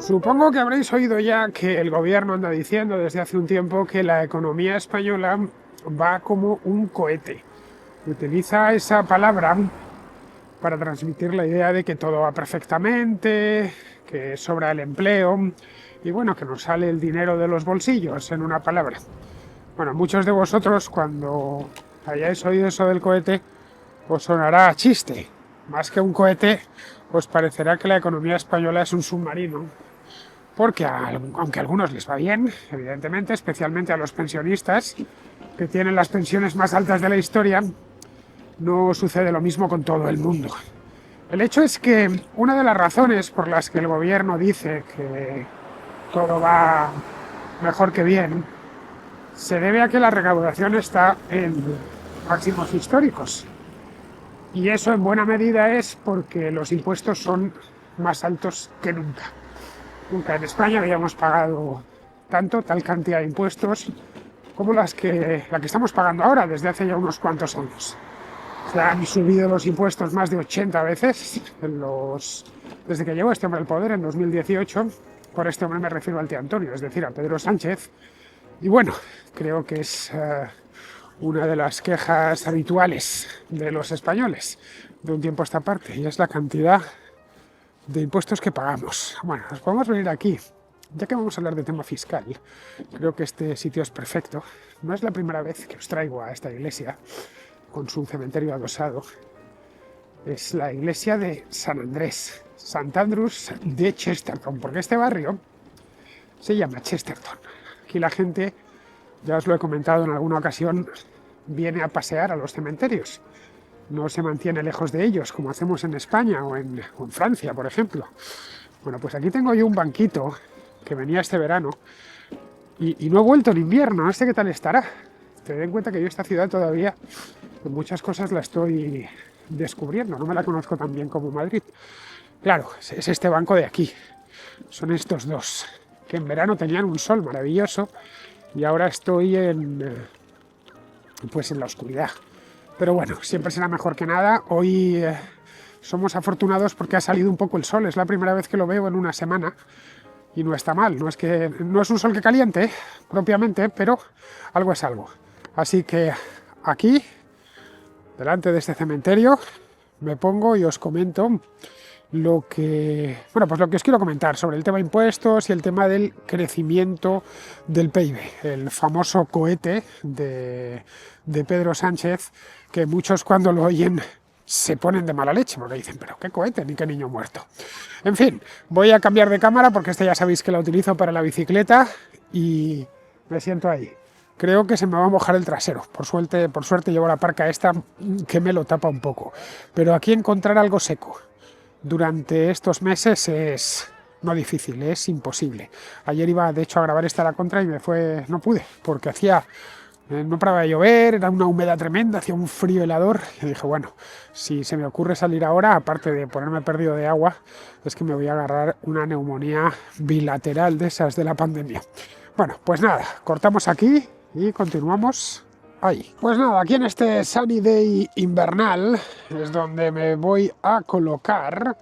Supongo que habréis oído ya que el gobierno anda diciendo desde hace un tiempo que la economía española va como un cohete. Utiliza esa palabra para transmitir la idea de que todo va perfectamente, que sobra el empleo y bueno, que nos sale el dinero de los bolsillos, en una palabra. Bueno, muchos de vosotros cuando hayáis oído eso del cohete os sonará a chiste. Más que un cohete, os parecerá que la economía española es un submarino porque aunque a algunos les va bien, evidentemente, especialmente a los pensionistas, que tienen las pensiones más altas de la historia, no sucede lo mismo con todo el mundo. El hecho es que una de las razones por las que el gobierno dice que todo va mejor que bien se debe a que la recaudación está en máximos históricos. Y eso en buena medida es porque los impuestos son más altos que nunca. Nunca en España habíamos pagado tal cantidad de impuestos como la que estamos pagando ahora desde hace ya unos cuantos años. Se han subido los impuestos más de 80 veces desde que llegó este hombre al poder en 2018. Por este hombre me refiero al tío Antonio, es decir, a Pedro Sánchez. Y bueno, creo que es una de las quejas habituales de los españoles de un tiempo a esta parte, y es la cantidad de impuestos que pagamos. Bueno, nos podemos venir aquí, ya que vamos a hablar de tema fiscal. Creo que este sitio es perfecto. No es la primera vez que os traigo a esta iglesia con su cementerio adosado. Es la iglesia de San Andrés, Sant Andrews de Chesterton, porque este barrio se llama Chesterton. Aquí la gente, ya os lo he comentado en alguna ocasión, viene a pasear a los cementerios. No se mantiene lejos de ellos, como hacemos en España o en Francia, por ejemplo. Bueno, pues aquí tengo yo un banquito que venía este verano y no he vuelto en invierno. No sé qué tal estará. Ten en cuenta que yo esta ciudad todavía, en muchas cosas la estoy descubriendo. No me la conozco tan bien como Madrid. Claro, es este banco de aquí. Son estos dos, que en verano tenían un sol maravilloso y ahora estoy en la oscuridad. Pero bueno, siempre será mejor que nada. Hoy somos afortunados porque ha salido un poco el sol. Es la primera vez que lo veo en una semana y no está mal. No es un sol que caliente propiamente, pero algo es algo. Así que aquí, delante de este cementerio, me pongo y os comento lo que os quiero comentar sobre el tema impuestos y el tema del crecimiento del PIB, el famoso cohete de Pedro Sánchez, que muchos cuando lo oyen se ponen de mala leche, porque dicen, pero qué cohete, ni qué niño muerto. En fin, voy a cambiar de cámara porque esta ya sabéis que la utilizo para la bicicleta y me siento ahí. Creo que se me va a mojar el trasero. Por suerte llevo la parca esta que me lo tapa un poco. Pero aquí encontrar algo seco durante estos meses es no difícil, es imposible. Ayer iba de hecho a grabar esta a la contra y no pude, porque no paraba de llover, era una humedad tremenda, hacía un frío helador y dije, bueno, si se me ocurre salir ahora, aparte de ponerme perdido de agua, es que me voy a agarrar una neumonía bilateral de esas de la pandemia. Bueno, pues nada, cortamos aquí y continuamos ahí. Pues nada, aquí en este sunny day invernal es donde me voy a colocar.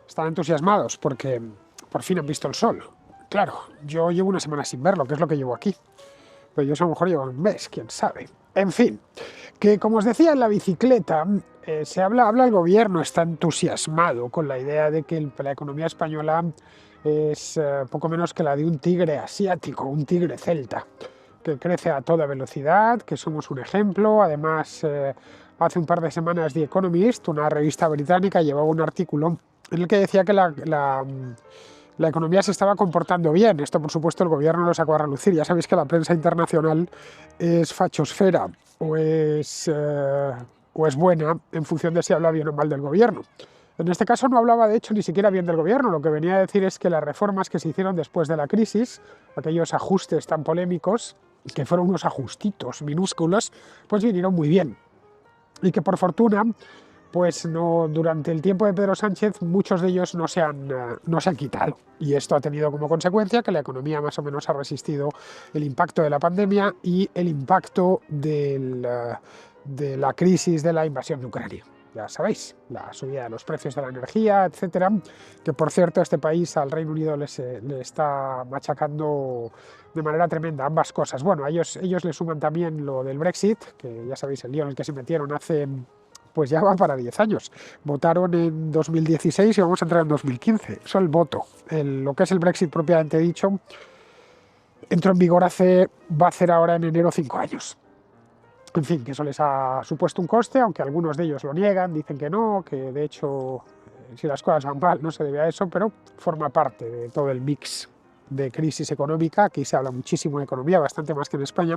Están entusiasmados porque por fin han visto el sol. Claro, yo llevo una semana sin verlo, que es lo que llevo aquí. Pero yo a lo mejor llevo un mes, quién sabe. En fin, que como os decía en la bicicleta, habla el gobierno, está entusiasmado con la idea de que la economía española es poco menos que la de un tigre asiático, un tigre celta, que crece a toda velocidad, que somos un ejemplo. Además, hace un par de semanas The Economist, una revista británica, llevaba un artículo en el que decía que la economía se estaba comportando bien. Esto, por supuesto, el gobierno lo sacó a relucir. Ya sabéis que la prensa internacional es fachosfera o es buena en función de si habla bien o mal del gobierno. En este caso no hablaba, de hecho, ni siquiera bien del gobierno. Lo que venía a decir es que las reformas que se hicieron después de la crisis, aquellos ajustes tan polémicos, que fueron unos ajustitos minúsculos, pues vinieron muy bien. Y que por fortuna, pues no, durante el tiempo de Pedro Sánchez, muchos de ellos no se han quitado. Y esto ha tenido como consecuencia que la economía más o menos ha resistido el impacto de la pandemia y el impacto de la crisis de la invasión de Ucrania. ya sabéis, la subida de los precios de la energía, etcétera, que por cierto este país al Reino Unido le está machacando de manera tremenda ambas cosas. Bueno, ellos le suman también lo del Brexit, que ya sabéis el lío en el que se metieron hace, pues ya va para 10 años. Votaron en 2016 y vamos a entrar en 2015. Eso el voto. Lo que es el Brexit propiamente dicho, entró en vigor va a hacer ahora en enero 5 años. En fin, que eso les ha supuesto un coste, aunque algunos de ellos lo niegan, dicen que no, que de hecho, si las cosas van mal no se debe a eso, pero forma parte de todo el mix de crisis económica. Aquí se habla muchísimo de economía, bastante más que en España,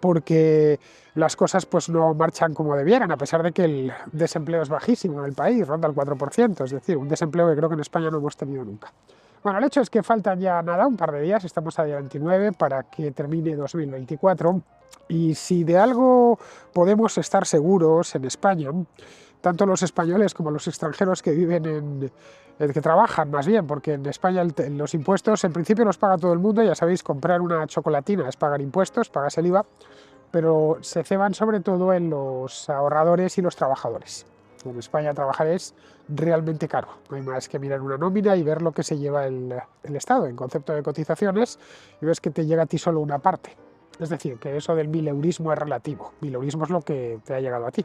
porque las cosas pues no marchan como debieran, a pesar de que el desempleo es bajísimo en el país, ronda el 4%, es decir, un desempleo que creo que en España no hemos tenido nunca. Bueno, el hecho es que faltan ya nada, un par de días, estamos a día 29 para que termine 2024, y si de algo podemos estar seguros en España, tanto los españoles como los extranjeros que viven que trabajan más bien, porque en España los impuestos en principio los paga todo el mundo, ya sabéis, comprar una chocolatina es pagar impuestos, pagas el IVA, pero se ceban sobre todo en los ahorradores y los trabajadores. En España trabajar es realmente caro, no hay más que mirar una nómina y ver lo que se lleva el Estado en concepto de cotizaciones y ves que te llega a ti solo una parte. Es decir, que eso del mileurismo es relativo, mileurismo es lo que te ha llegado a ti.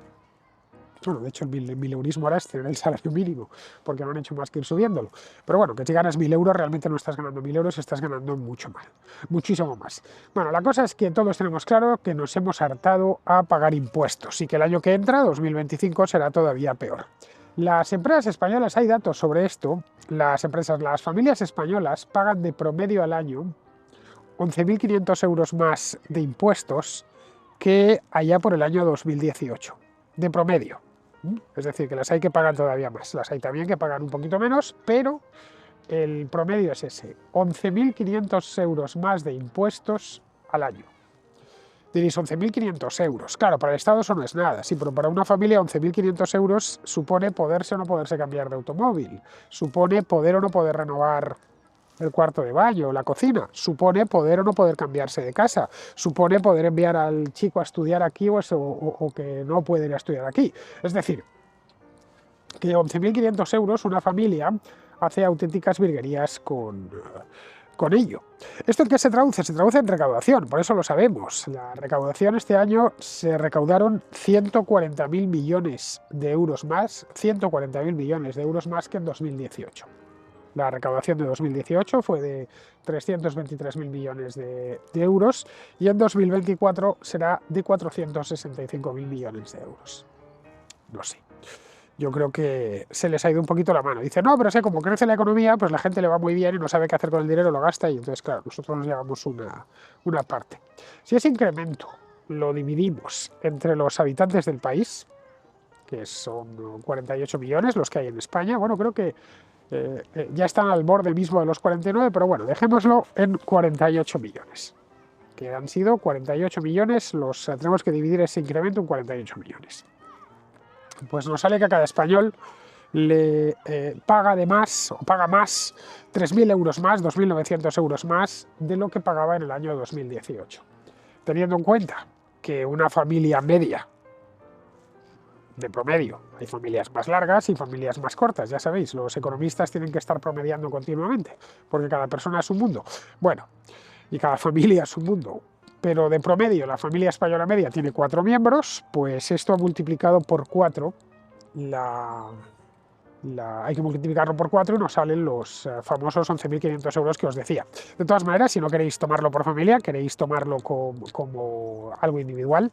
Bueno, de hecho el mileurismo ahora es tener el salario mínimo, porque no han hecho más que ir subiéndolo. Pero bueno, que si ganas 1.000 euros, realmente no estás ganando 1.000 euros, estás ganando mucho más, muchísimo más. Bueno, la cosa es que todos tenemos claro que nos hemos hartado a pagar impuestos y que el año que entra, 2025, será todavía peor. Las empresas españolas, hay datos sobre esto, las familias españolas pagan de promedio al año 11.500 euros más de impuestos que allá por el año 2018, de promedio. Es decir, que las hay que pagan todavía más, las hay también que pagan un poquito menos, pero el promedio es ese, 11.500 euros más de impuestos al año. Diréis, 11.500 euros. Claro, para el Estado eso no es nada, sí, pero para una familia 11.500 euros supone poderse o no poderse cambiar de automóvil, supone poder o no poder renovar el cuarto de baño, la cocina, supone poder o no poder cambiarse de casa, supone poder enviar al chico a estudiar aquí o que no puede ir a estudiar aquí. Es decir, que 11.500 euros una familia hace auténticas virguerías con ello. ¿Esto en qué se traduce? Se traduce en recaudación, por eso lo sabemos. La recaudación este año se recaudaron 140.000 millones de euros más, 140.000 millones de euros más que en 2018. La recaudación de 2018 fue de 323.000 millones de euros y en 2024 será de 465.000 millones de euros. No sé. Yo creo que se les ha ido un poquito la mano. Dice, no, pero sé, como crece la economía, pues la gente le va muy bien y no sabe qué hacer con el dinero, lo gasta y entonces, claro, nosotros nos llevamos una parte. Si ese incremento lo dividimos entre los habitantes del país, que son 48 millones los que hay en España, bueno, creo que ya están al borde mismo de los 49, pero bueno, dejémoslo en 48 millones. Que han sido 48 millones, tenemos que dividir ese incremento en 48 millones. Pues nos sale que a cada español le paga además, o paga más, 3.000 euros más, 2.900 euros más de lo que pagaba en el año 2018. Teniendo en cuenta que una familia media de promedio, hay familias más largas y familias más cortas, ya sabéis, los economistas tienen que estar promediando continuamente, porque cada persona es un mundo. Bueno, y cada familia es un mundo, pero de promedio la familia española media tiene 4 miembros, pues esto ha multiplicado por 4 hay que multiplicarlo por 4 y nos salen los famosos 11.500 euros que os decía. De todas maneras, si no queréis tomarlo por familia, queréis tomarlo como algo individual,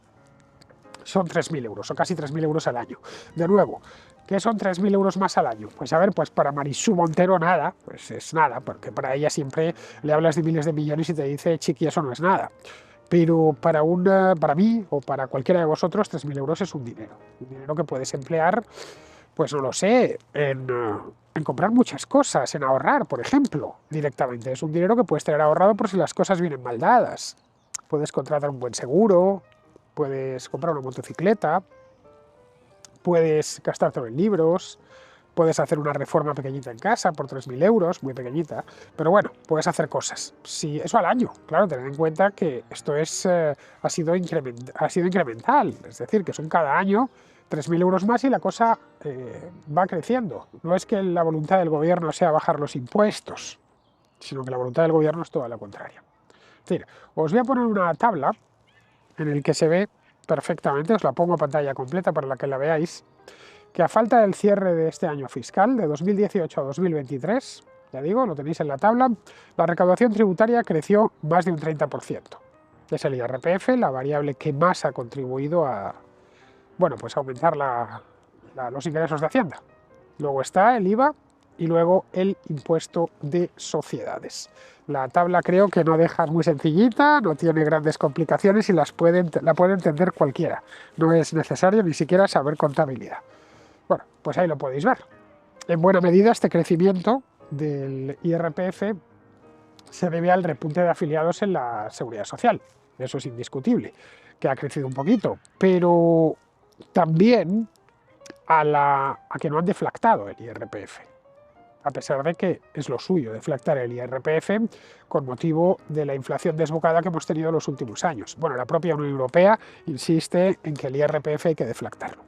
son 3.000 euros, o casi 3.000 euros al año. De nuevo, ¿qué son 3.000 euros más al año? Pues a ver, pues para Marisú Montero nada, pues es nada, porque para ella siempre le hablas de miles de millones y te dice, chiqui, eso no es nada. Pero para mí o para cualquiera de vosotros, 3.000 euros es un dinero que puedes emplear, pues no lo sé, en comprar muchas cosas, en ahorrar, por ejemplo, directamente. Es un dinero que puedes tener ahorrado por si las cosas vienen mal dadas. Puedes contratar un buen seguro, puedes comprar una motocicleta, puedes gastártelo en libros, puedes hacer una reforma pequeñita en casa por 3.000 euros, muy pequeñita, pero bueno, puedes hacer cosas. Sí, eso al año, claro, tened en cuenta que esto ha sido incremental, es decir, que son cada año 3.000 euros más y la cosa va creciendo. No es que la voluntad del gobierno sea bajar los impuestos, sino que la voluntad del gobierno es toda la contraria. Es decir, os voy a poner una tabla en el que se ve perfectamente, os la pongo a pantalla completa para que la veáis, que a falta del cierre de este año fiscal, de 2018 a 2023, ya digo, lo tenéis en la tabla, la recaudación tributaria creció más de un 30%. Es el IRPF, la variable que más ha contribuido a, bueno, pues aumentar los ingresos de Hacienda. Luego está el IVA y luego el impuesto de sociedades. La tabla creo que no deja muy sencillita, no tiene grandes complicaciones y la puede entender cualquiera. No es necesario ni siquiera saber contabilidad. Bueno, pues ahí lo podéis ver. En buena medida este crecimiento del IRPF se debe al repunte de afiliados en la Seguridad Social. Eso es indiscutible, que ha crecido un poquito, pero también a que no han deflactado el IRPF, a pesar de que es lo suyo deflactar el IRPF con motivo de la inflación desbocada que hemos tenido en los últimos años. Bueno, la propia Unión Europea insiste en que el IRPF hay que deflactarlo.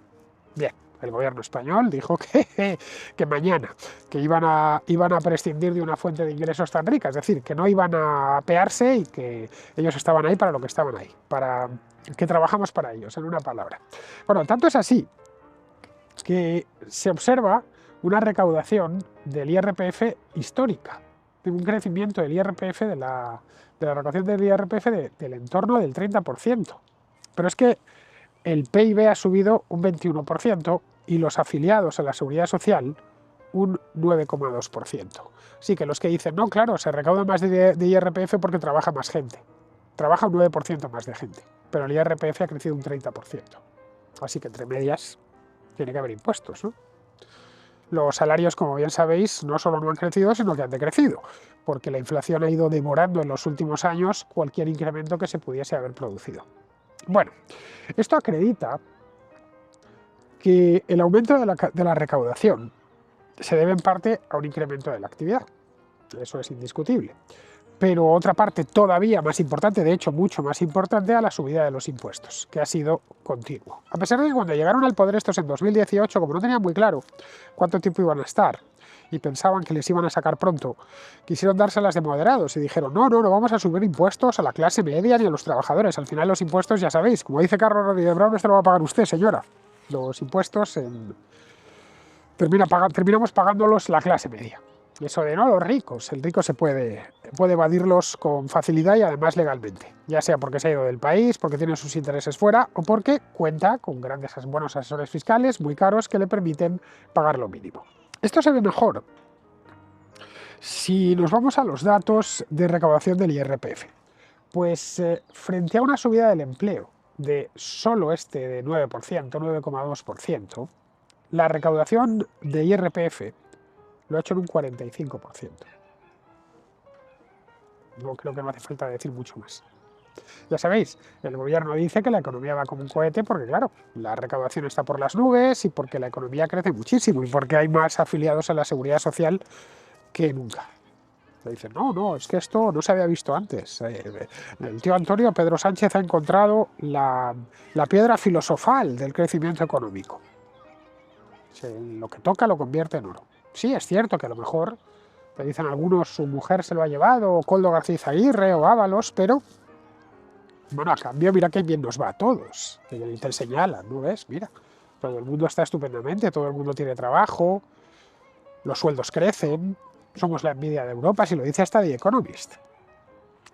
Bien, el gobierno español dijo que mañana, que iban a prescindir de una fuente de ingresos tan rica, es decir, que no iban a apearse y que ellos estaban ahí para lo que estaban ahí, para que trabajamos para ellos, en una palabra. Bueno, tanto es así que se observa una recaudación del IRPF histórica, de un crecimiento del IRPF, de la recaudación del IRPF del entorno del 30%. Pero es que el PIB ha subido un 21% y los afiliados a la Seguridad Social un 9,2%. Así que los que dicen, no, claro, se recauda más de IRPF porque trabaja más gente. Trabaja un 9% más de gente, pero el IRPF ha crecido un 30%. Así que entre medias tiene que haber impuestos, ¿no? Los salarios, como bien sabéis, no solo no han crecido, sino que han decrecido, porque la inflación ha ido devorando en los últimos años cualquier incremento que se pudiese haber producido. Bueno, esto acredita que el aumento de la recaudación se debe en parte a un incremento de la actividad. Eso es indiscutible. Pero otra parte todavía más importante, de hecho mucho más importante, a la subida de los impuestos, que ha sido continuo. A pesar de que cuando llegaron al poder estos en 2018, como no tenían muy claro cuánto tiempo iban a estar y pensaban que les iban a sacar pronto, quisieron dárselas de moderados y dijeron, no vamos a subir impuestos a la clase media ni a los trabajadores. Al final los impuestos, ya sabéis, como dice Carlos Rodríguez Brown, esto lo va a pagar usted, señora. Los impuestos terminamos pagándolos la clase media. Y eso de no, los ricos, el rico se puede evadirlos con facilidad y además legalmente, ya sea porque se ha ido del país, porque tiene sus intereses fuera o porque cuenta con buenos asesores fiscales muy caros que le permiten pagar lo mínimo. Esto se ve mejor si nos vamos a los datos de recaudación del IRPF. Pues frente a una subida del empleo de solo de 9%, 9,2%, la recaudación de IRPF lo ha hecho en un 45%. No creo que no hace falta decir mucho más. Ya sabéis, el gobierno dice que la economía va como un cohete porque, claro, la recaudación está por las nubes y porque la economía crece muchísimo y porque hay más afiliados a la Seguridad Social que nunca. Le dicen, no, es que esto no se había visto antes. El tío Antonio, Pedro Sánchez, ha encontrado la piedra filosofal del crecimiento económico. Lo que toca lo convierte en oro. Sí, es cierto que a lo mejor, te dicen algunos, su mujer se lo ha llevado, o Koldo García Izaguirre, o Ábalos, pero, bueno, a cambio, mira qué bien nos va a todos. Y te señalan, ¿no ves? Mira, todo el mundo está estupendamente, todo el mundo tiene trabajo, los sueldos crecen, somos la envidia de Europa, si lo dice hasta The Economist.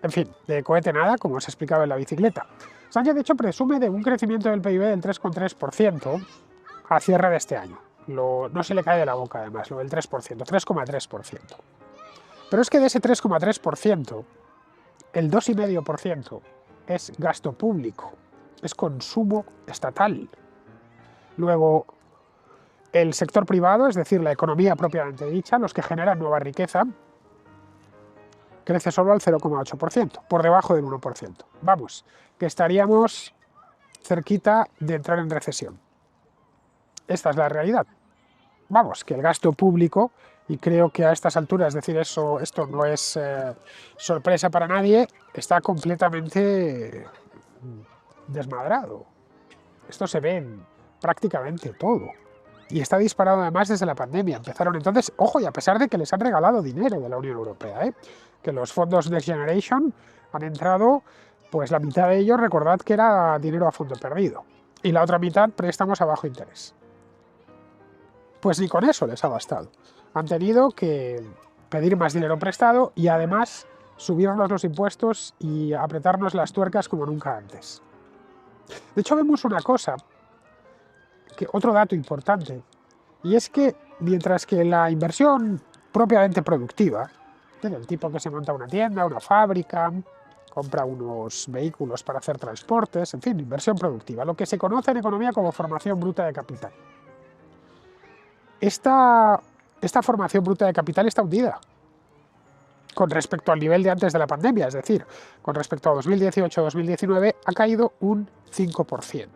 En fin, de cohete nada, como os explicaba en la bicicleta. Sánchez, de hecho, presume de un crecimiento del PIB del 3,3% a cierre de este año. No se le cae de la boca, además, lo del 3%, 3,3%. Pero es que de ese 3,3%, el 2,5% es gasto público, es consumo estatal. Luego, el sector privado, es decir, la economía propiamente dicha, los que generan nueva riqueza, crece solo al 0,8%, por debajo del 1%. Vamos, que estaríamos cerquita de entrar en recesión. Esta es la realidad. Vamos, que el gasto público, y creo que a estas alturas decir esto no es sorpresa para nadie, está completamente desmadrado. Esto se ve prácticamente todo. Y está disparado además desde la pandemia. Empezaron entonces, ojo, y a pesar de que les han regalado dinero de la Unión Europea, que los fondos Next Generation han entrado, pues la mitad de ellos, recordad que era dinero a fondo perdido. Y la otra mitad, préstamos a bajo interés. Pues ni con eso les ha bastado. Han tenido que pedir más dinero prestado y además subirnos los impuestos y apretarnos las tuercas como nunca antes. De hecho, vemos una cosa, otro dato importante, y es que mientras que la inversión propiamente productiva, del tipo que se monta una tienda, una fábrica, compra unos vehículos para hacer transportes, en fin, inversión productiva, lo que se conoce en economía como formación bruta de capital. Esta formación bruta de capital está hundida con respecto al nivel de antes de la pandemia, es decir, con respecto a 2018-2019 ha caído un 5%.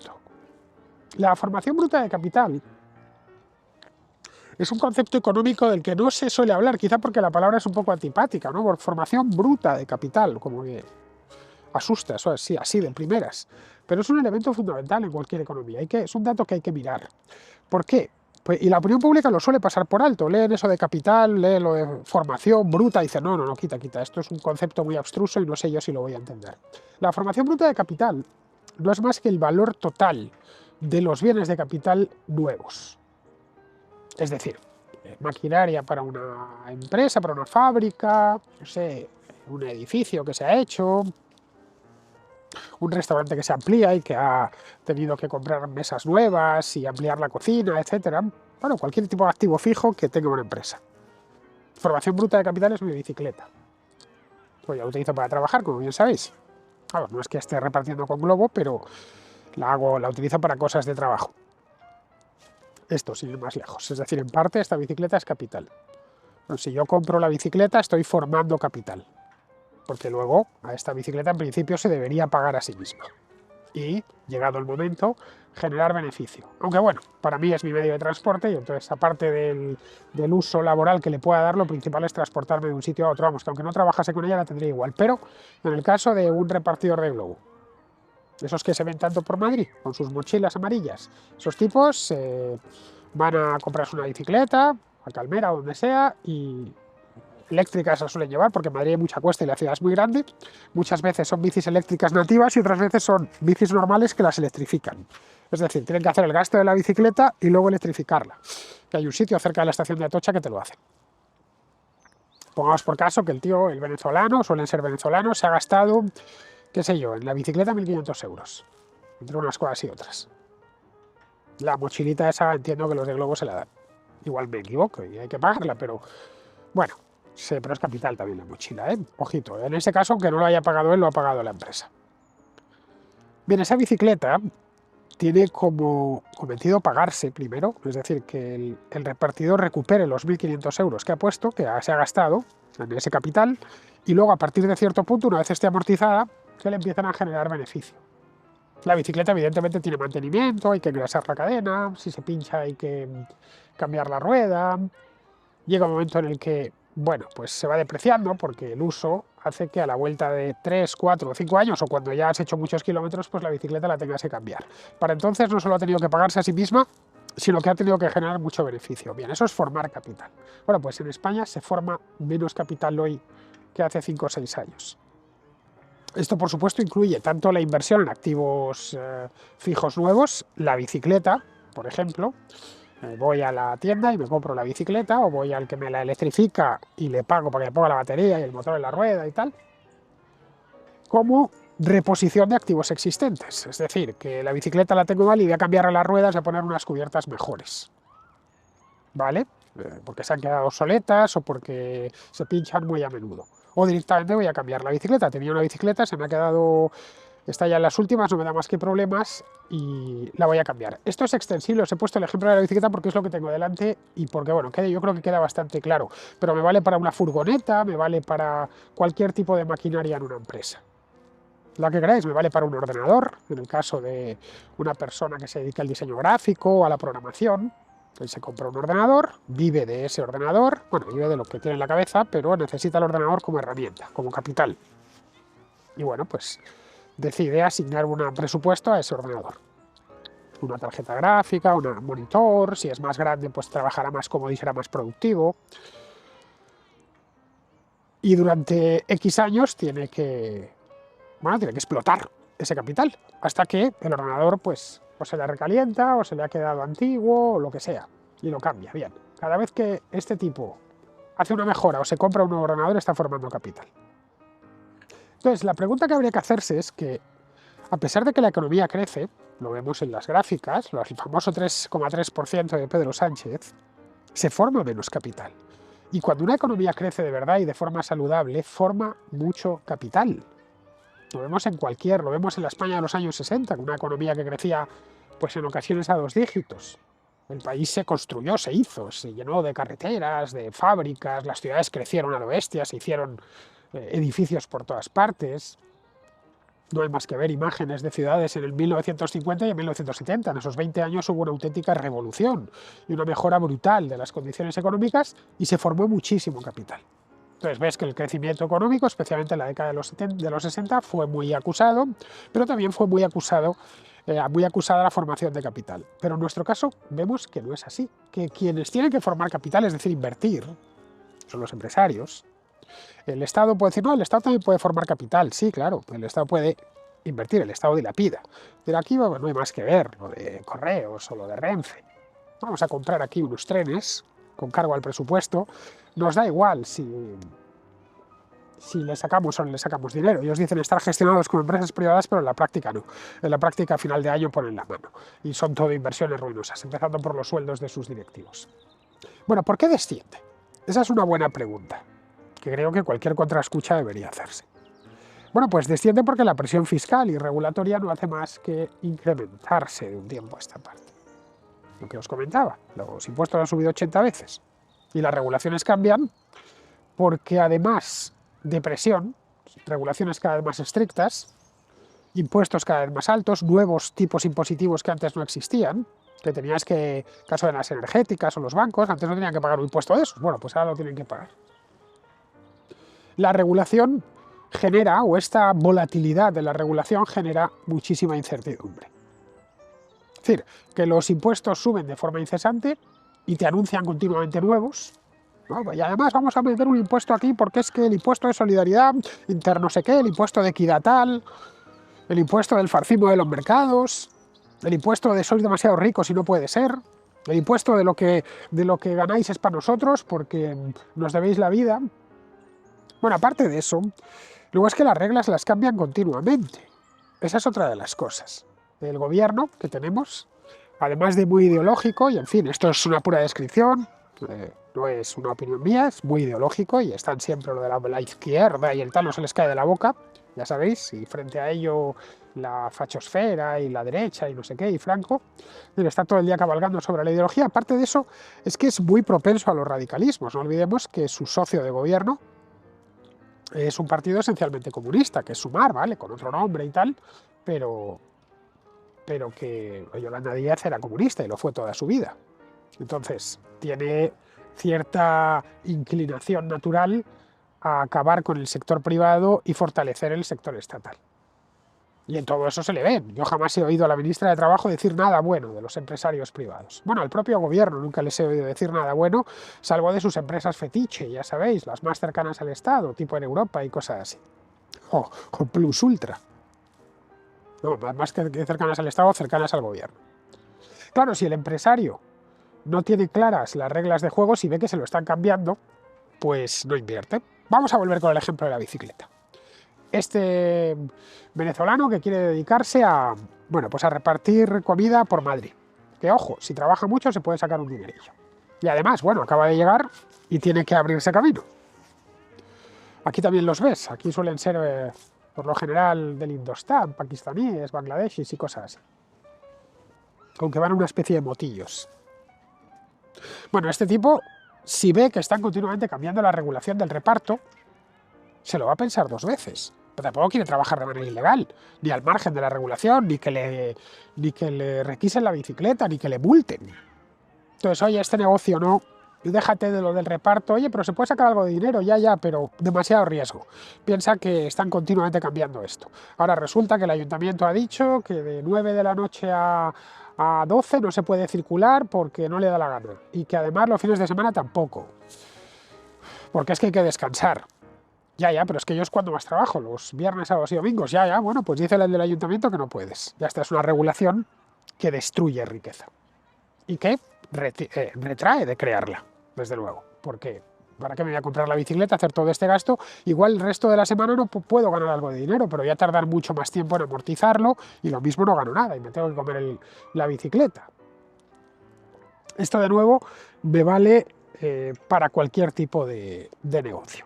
La formación bruta de capital es un concepto económico del que no se suele hablar, quizá porque la palabra es un poco antipática, ¿no? Por formación bruta de capital, como que asusta, eso así de primeras. Pero es un elemento fundamental en cualquier economía, es un dato que hay que mirar. ¿Por qué? Pues, y la opinión pública lo suele pasar por alto, leen eso de capital, leen lo de formación bruta y dicen, no, quita, esto es un concepto muy abstruso y no sé yo si lo voy a entender. La formación bruta de capital no es más que el valor total de los bienes de capital nuevos. Es decir, maquinaria para una empresa, para una fábrica, no sé, un edificio que se ha hecho, un restaurante que se amplía y que ha tenido que comprar mesas nuevas y ampliar la cocina, etcétera. Bueno, cualquier tipo de activo fijo que tenga una empresa. Formación bruta de capital es mi bicicleta. Pues la utilizo para trabajar, como bien sabéis. Claro, no es que esté repartiendo con globo, pero la utilizo para cosas de trabajo. Esto, sin ir más lejos. Es decir, en parte esta bicicleta es capital. Entonces, si yo compro la bicicleta, estoy formando capital. Porque luego a esta bicicleta en principio se debería pagar a sí misma. Y, llegado el momento, generar beneficio. Aunque bueno, para mí es mi medio de transporte y entonces aparte del uso laboral que le pueda dar, lo principal es transportarme de un sitio a otro. Vamos, que aunque no trabajase con ella la tendría igual. Pero en el caso de un repartidor de globo, esos que se ven tanto por Madrid, con sus mochilas amarillas, esos tipos van a comprarse una bicicleta, a Calmera o donde sea, y eléctricas se suelen llevar porque en Madrid hay mucha cuesta y la ciudad es muy grande. Muchas veces son bicis eléctricas nativas y otras veces son bicis normales que las electrifican. Es decir, tienen que hacer el gasto de la bicicleta y luego electrificarla. Que hay un sitio cerca de la estación de Atocha que te lo hace. Pongamos por caso que el venezolano, suelen ser venezolanos, se ha gastado, qué sé yo, en la bicicleta 1.500 euros. Entre unas cosas y otras. La mochilita esa entiendo que los de Globo se la dan. Igual me equivoco y hay que pagarla, pero bueno, sí, pero es capital también la mochila, ¿eh? Ojito, en ese caso, aunque no lo haya pagado él, lo ha pagado la empresa. Bien, esa bicicleta tiene como cometido pagarse primero, es decir, que el repartidor recupere los 1.500 euros que ha puesto, que se ha gastado en ese capital, y luego a partir de cierto punto, una vez esté amortizada, que le empiezan a generar beneficio. La bicicleta evidentemente tiene mantenimiento, hay que engrasar la cadena, si se pincha hay que cambiar la rueda. Llega un momento en el que, bueno, pues se va depreciando porque el uso hace que a la vuelta de 3, 4 o 5 años o cuando ya has hecho muchos kilómetros, pues la bicicleta la tengas que cambiar. Para entonces no solo ha tenido que pagarse a sí misma, sino que ha tenido que generar mucho beneficio. Bien, eso es formar capital. Bueno, pues en España se forma menos capital hoy que hace 5 o 6 años. Esto, por supuesto, incluye tanto la inversión en activos fijos nuevos, la bicicleta, por ejemplo. Voy a la tienda y me compro la bicicleta, o voy al que me la electrifica y le pago para que le ponga la batería y el motor en la rueda y tal, como reposición de activos existentes. Es decir, que la bicicleta la tengo mal y voy a cambiar las ruedas y a poner unas cubiertas mejores. ¿Vale? Porque se han quedado obsoletas o porque se pinchan muy a menudo. O directamente voy a cambiar la bicicleta. Tenía una bicicleta, se me ha quedado, está ya en las últimas, no me da más que problemas y la voy a cambiar. Esto es extensible, os he puesto el ejemplo de la bicicleta porque es lo que tengo delante y porque, bueno, yo creo que queda bastante claro. Pero me vale para una furgoneta, me vale para cualquier tipo de maquinaria en una empresa. La que queráis, me vale para un ordenador, en el caso de una persona que se dedica al diseño gráfico o a la programación. Él se compra un ordenador, vive de ese ordenador, bueno, vive de lo que tiene en la cabeza, pero necesita el ordenador como herramienta, como capital. Y bueno, pues decide asignar un presupuesto a ese ordenador. una tarjeta gráfica, un monitor, si es más grande pues trabajará más cómodo y será más productivo. Y durante X años tiene que explotar ese capital, hasta que el ordenador pues o se le recalienta o se le ha quedado antiguo o lo que sea, y lo cambia. Bien, cada vez que este tipo hace una mejora o se compra un nuevo ordenador está formando capital. Entonces, la pregunta que habría que hacerse es que, a pesar de que la economía crece, lo vemos en las gráficas, el famoso 3,3% de Pedro Sánchez, se forma menos capital. Y cuando una economía crece de verdad y de forma saludable, forma mucho capital. Lo vemos lo vemos en la España de los años 60, con una economía que crecía pues en ocasiones a 2 dígitos. El país se construyó, se hizo, se llenó de carreteras, de fábricas, las ciudades crecieron a lo bestia, se hicieron edificios por todas partes. No hay más que ver imágenes de ciudades en el 1950 y en 1970. En esos 20 años hubo una auténtica revolución y una mejora brutal de las condiciones económicas y se formó muchísimo capital. Entonces ves que el crecimiento económico, especialmente en la década de los 60, fue muy acusado, pero también fue muy acusada la formación de capital. Pero en nuestro caso vemos que no es así, que quienes tienen que formar capital, es decir, invertir, son los empresarios. El Estado puede decir, no, el Estado también puede formar capital. Sí, claro, el Estado puede invertir, el Estado dilapida. Pero aquí no hay más que ver lo de Correos o lo de Renfe. Vamos a comprar aquí unos trenes con cargo al presupuesto. Nos da igual si le sacamos o no le sacamos dinero. Ellos dicen estar gestionados como empresas privadas, pero en la práctica no. En la práctica a final de año ponen la mano. Y son todo inversiones ruinosas, empezando por los sueldos de sus directivos. Bueno, ¿por qué desciende? Esa es una buena pregunta, que creo que cualquier contraescucha debería hacerse. Bueno, pues desciende porque la presión fiscal y regulatoria no hace más que incrementarse de un tiempo a esta parte. Lo que os comentaba, los impuestos han subido 80 veces y las regulaciones cambian porque además de presión, regulaciones cada vez más estrictas, impuestos cada vez más altos, nuevos tipos impositivos que antes no existían, que tenías que, caso de las energéticas o los bancos, antes no tenían que pagar un impuesto de esos, bueno, pues ahora lo tienen que pagar. La regulación genera, o esta volatilidad de la regulación genera muchísima incertidumbre. Es decir, que los impuestos suben de forma incesante y te anuncian continuamente nuevos, ¿no? Y además vamos a meter un impuesto aquí porque es que el impuesto de solidaridad, no sé qué, el impuesto de equidad tal, el impuesto del farcismo de los mercados, el impuesto de sois demasiado ricos y no puede ser, el impuesto de lo que ganáis es para nosotros porque nos debéis la vida. Bueno, aparte de eso, luego es que las reglas las cambian continuamente. Esa es otra de las cosas. El gobierno que tenemos, además de muy ideológico, y en fin, esto es una pura descripción, no es una opinión mía, es muy ideológico y están siempre lo de la izquierda y el tal no se les cae de la boca, ya sabéis, y frente a ello la fachosfera y la derecha y no sé qué, y Franco, está todo el día cabalgando sobre la ideología. Aparte de eso, es que es muy propenso a los radicalismos. No olvidemos que su socio de gobierno es un partido esencialmente comunista, que es Sumar, ¿vale? Con otro nombre y tal, pero que Yolanda Díaz era comunista y lo fue toda su vida. Entonces, tiene cierta inclinación natural a acabar con el sector privado y fortalecer el sector estatal. Y en todo eso se le ven. Yo jamás he oído a la ministra de Trabajo decir nada bueno de los empresarios privados. Bueno, al propio gobierno nunca les he oído decir nada bueno, salvo de sus empresas fetiche, ya sabéis, las más cercanas al Estado, tipo en Europa y cosas así. O Plus Ultra. No, más que cercanas al Estado, cercanas al gobierno. Claro, si el empresario no tiene claras las reglas de juego, si ve que se lo están cambiando, pues no invierte. Vamos a volver con el ejemplo de la bicicleta. Este venezolano que quiere dedicarse a, bueno, pues a repartir comida por Madrid. Que ojo, si trabaja mucho se puede sacar un dinerillo. Y además, bueno, acaba de llegar y tiene que abrirse camino. Aquí también los ves, aquí suelen ser por lo general del Indostán, pakistaníes, bangladeshis y cosas así. Aunque van una especie de motillos. Bueno, este tipo, si ve que están continuamente cambiando la regulación del reparto, se lo va a pensar 2 veces. Pero tampoco quiere trabajar de manera ilegal, ni al margen de la regulación, ni que le requisen la bicicleta, ni que le multen. Entonces, oye, este negocio no, déjate de lo del reparto, oye, pero se puede sacar algo de dinero, ya, pero demasiado riesgo. Piensa que están continuamente cambiando esto. Ahora resulta que el ayuntamiento ha dicho que de 9 de la noche a a 12 no se puede circular porque no le da la gana, y que además los fines de semana tampoco, porque es que hay que descansar. Ya, pero es que yo es cuando más trabajo, los viernes, sábados y domingos. Ya, bueno, pues dice el del ayuntamiento que no puedes. Ya esta es una regulación que destruye riqueza y que retrae de crearla, desde luego. Porque ¿para qué me voy a comprar la bicicleta, hacer todo este gasto? Igual el resto de la semana no puedo ganar algo de dinero, pero voy a tardar mucho más tiempo en amortizarlo y lo mismo no gano nada y me tengo que comer la bicicleta. Esto de nuevo me vale para cualquier tipo de negocio.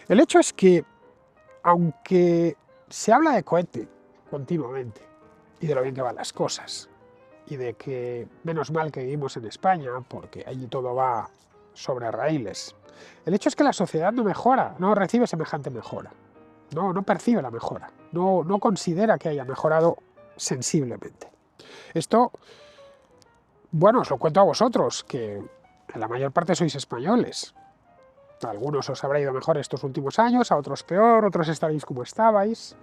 El hecho es que, aunque se habla de cohete continuamente y de lo bien que van las cosas, y de que menos mal que vivimos en España, porque allí todo va sobre raíles, el hecho es que la sociedad no mejora, no recibe semejante mejora, no percibe la mejora, no considera que haya mejorado sensiblemente. Esto, bueno, os lo cuento a vosotros, que en la mayor parte sois españoles. A algunos os habrá ido mejor estos últimos años, a otros peor, otros estaréis como estabais.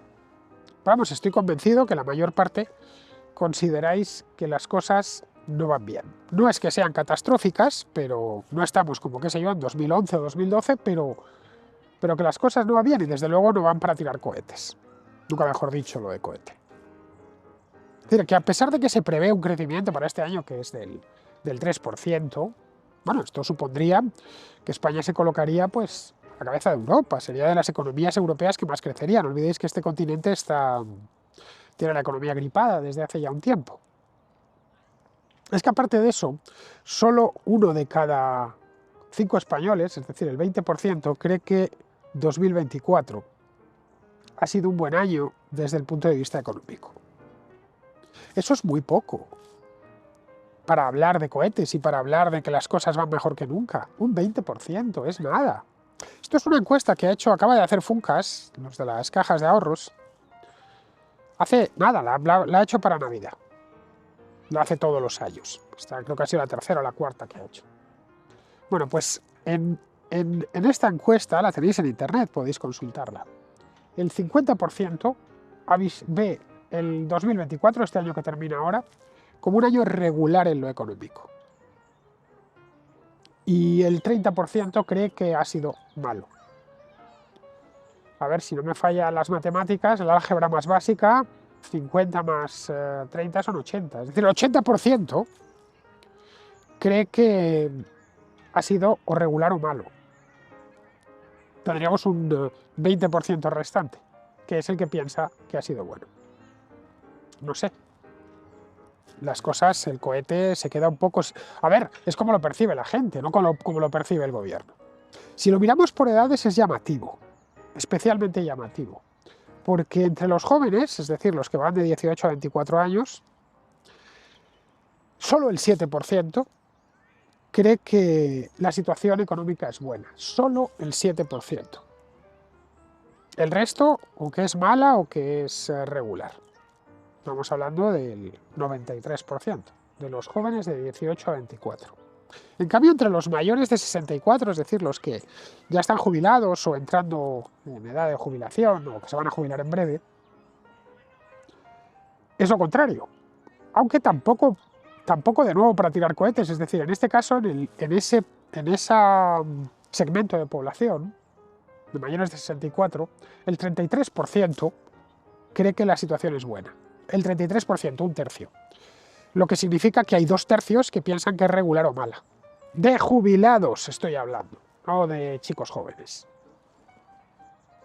Vamos, estoy convencido que la mayor parte consideráis que las cosas no van bien. No es que sean catastróficas, pero no estamos como, qué sé yo, en 2011 o 2012, pero que las cosas no van bien y desde luego no van para tirar cohetes. Nunca mejor dicho lo de cohete. Es decir, que a pesar de que se prevé un crecimiento para este año que es del 3%, bueno, esto supondría que España se colocaría pues a cabeza de Europa, sería de las economías europeas que más crecerían. No olvidéis que este continente tiene la economía gripada desde hace ya un tiempo. Es que aparte de eso, solo 1 de cada 5 españoles, es decir, el 20%, cree que 2024 ha sido un buen año desde el punto de vista económico. Eso es muy poco para hablar de cohetes y para hablar de que las cosas van mejor que nunca. Un 20% es nada. Esto es una encuesta que acaba de hacer Funcas, los de las cajas de ahorros, hace nada, la ha hecho para Navidad. Lo hace todos los años. Creo que ha sido la tercera o la cuarta que ha hecho. Bueno, pues en esta encuesta, la tenéis en internet, podéis consultarla. El 50% ve el 2024, este año que termina ahora, como un año regular en lo económico. Y el 30% cree que ha sido malo. A ver, si no me fallan las matemáticas, la álgebra más básica, 50 más 30 son 80. Es decir, el 80% cree que ha sido o regular o malo. Tendríamos un 20% restante, que es el que piensa que ha sido bueno. No sé. Las cosas, el cohete se queda un poco... A ver, es como lo percibe la gente, no como lo percibe el gobierno. Si lo miramos por edades es llamativo, especialmente llamativo, porque entre los jóvenes, es decir, los que van de 18 a 24 años, solo el 7% cree que la situación económica es buena, solo el 7%. El resto, o que es mala o que es regular. Estamos hablando del 93% de los jóvenes de 18 a 24. En cambio, entre los mayores de 64, es decir, los que ya están jubilados o entrando en edad de jubilación o que se van a jubilar en breve, es lo contrario. Aunque tampoco de nuevo para tirar cohetes, es decir, en este caso, en ese segmento de población, de mayores de 64, el 33% cree que la situación es buena. El 33%, un tercio. Lo que significa que hay 2 tercios que piensan que es regular o mala. De jubilados estoy hablando, no de chicos jóvenes.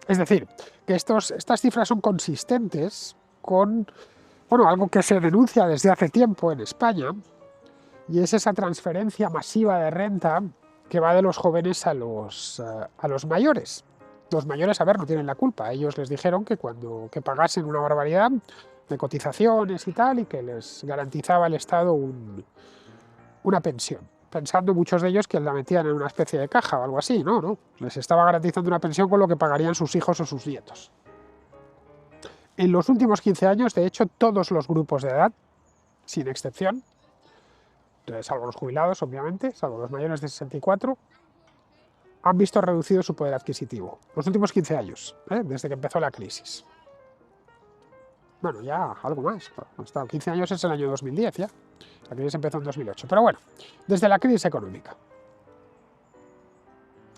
Es decir, que estas cifras son consistentes con algo que se denuncia desde hace tiempo en España, y es esa transferencia masiva de renta que va de los jóvenes a los mayores. Los mayores, a ver, no tienen la culpa. A ellos les dijeron que pagasen una barbaridad de cotizaciones y tal, y que les garantizaba el Estado una pensión, pensando muchos de ellos que la metían en una especie de caja o algo así. No, les estaba garantizando una pensión con lo que pagarían sus hijos o sus nietos. En los últimos 15 años, de hecho, todos los grupos de edad, sin excepción, salvo los jubilados, obviamente, salvo los mayores de 64, han visto reducido su poder adquisitivo. Los últimos 15 años, desde que empezó la crisis. Bueno, ya algo más. Ha estado 15 años, es el año 2010 ya. La crisis empezó en 2008. Pero bueno, desde la crisis económica.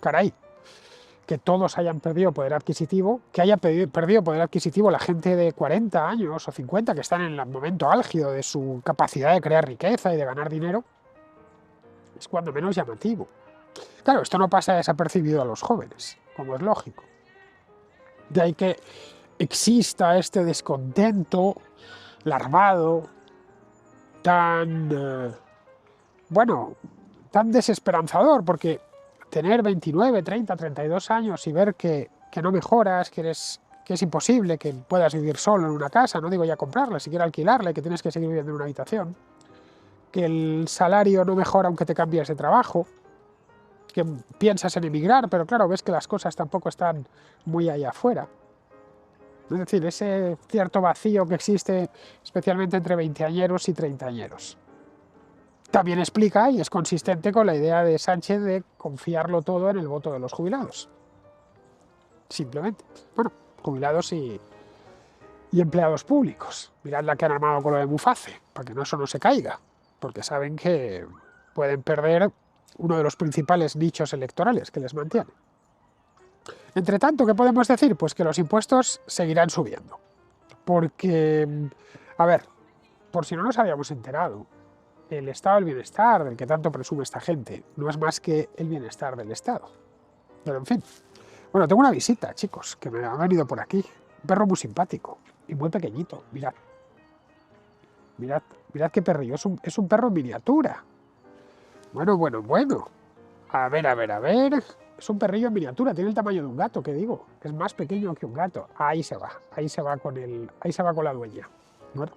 Caray, que todos hayan perdido poder adquisitivo, que haya perdido poder adquisitivo la gente de 40 años o 50 que están en el momento álgido de su capacidad de crear riqueza y de ganar dinero, es cuando menos llamativo. Claro, esto no pasa desapercibido a los jóvenes, como es lógico. De ahí que exista este descontento larvado, tan, bueno, tan desesperanzador, porque tener 29, 30, 32 años y ver que no mejoras, que es imposible que puedas vivir solo en una casa, no digo ya comprarla, siquiera alquilarla, y que tienes que seguir viviendo en una habitación, que el salario no mejora aunque te cambies de trabajo, que piensas en emigrar, pero claro, ves que las cosas tampoco están muy allá afuera. Es decir, ese cierto vacío que existe especialmente entre veinteañeros y treintañeros. También explica y es consistente con la idea de Sánchez de confiarlo todo en el voto de los jubilados. Simplemente. Bueno, jubilados y empleados públicos. Mirad la que han armado con lo de Muface, para que eso no se caiga, porque saben que pueden perder uno de los principales nichos electorales que les mantiene. Entre tanto, ¿qué podemos decir? Pues que los impuestos seguirán subiendo. Porque, a ver, por si no nos habíamos enterado, el estado del bienestar del que tanto presume esta gente no es más que el bienestar del Estado. Pero en fin. Bueno, tengo una visita, chicos, que me han venido por aquí. Un perro muy simpático y muy pequeñito. Mirad. Mirad, mirad qué perrillo. Es un perro en miniatura. Bueno. A ver. Es un perrillo en miniatura, tiene el tamaño de un gato, ¿qué digo? Es más pequeño que un gato. Ahí se va con la dueña. Bueno,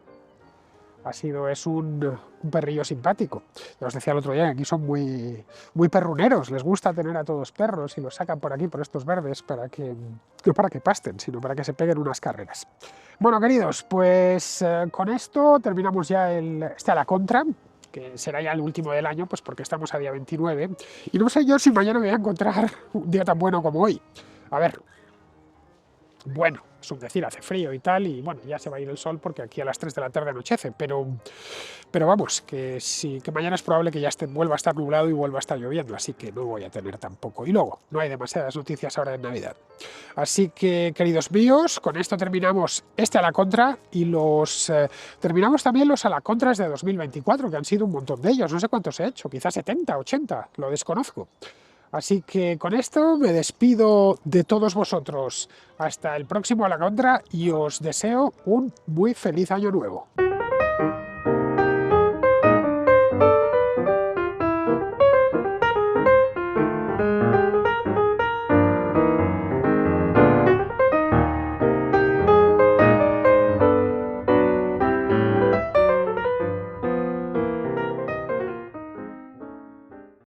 es un perrillo simpático. Ya os decía el otro día que aquí son muy perruneros, les gusta tener a todos perros y los sacan por aquí, por estos verdes, no para que pasten, sino para que se peguen unas carreras. Bueno, queridos, pues con esto terminamos ya a la contra, que será ya el último del año, pues porque estamos a día 29, y no sé yo si mañana me voy a encontrar un día tan bueno como hoy. A ver, bueno, es un decir, hace frío y tal, y bueno, ya se va a ir el sol porque aquí a las 3 de la tarde anochece, pero vamos, que mañana es probable que ya vuelva a estar nublado y vuelva a estar lloviendo, así que no voy a tener tampoco. Y luego, no hay demasiadas noticias ahora en Navidad. Así que, queridos míos, con esto terminamos a la contra y terminamos también los a la contras de 2024, que han sido un montón de ellos, no sé cuántos he hecho, quizás 70, 80, lo desconozco. Así que con esto me despido de todos vosotros. Hasta el próximo a la contra y os deseo un muy feliz año nuevo.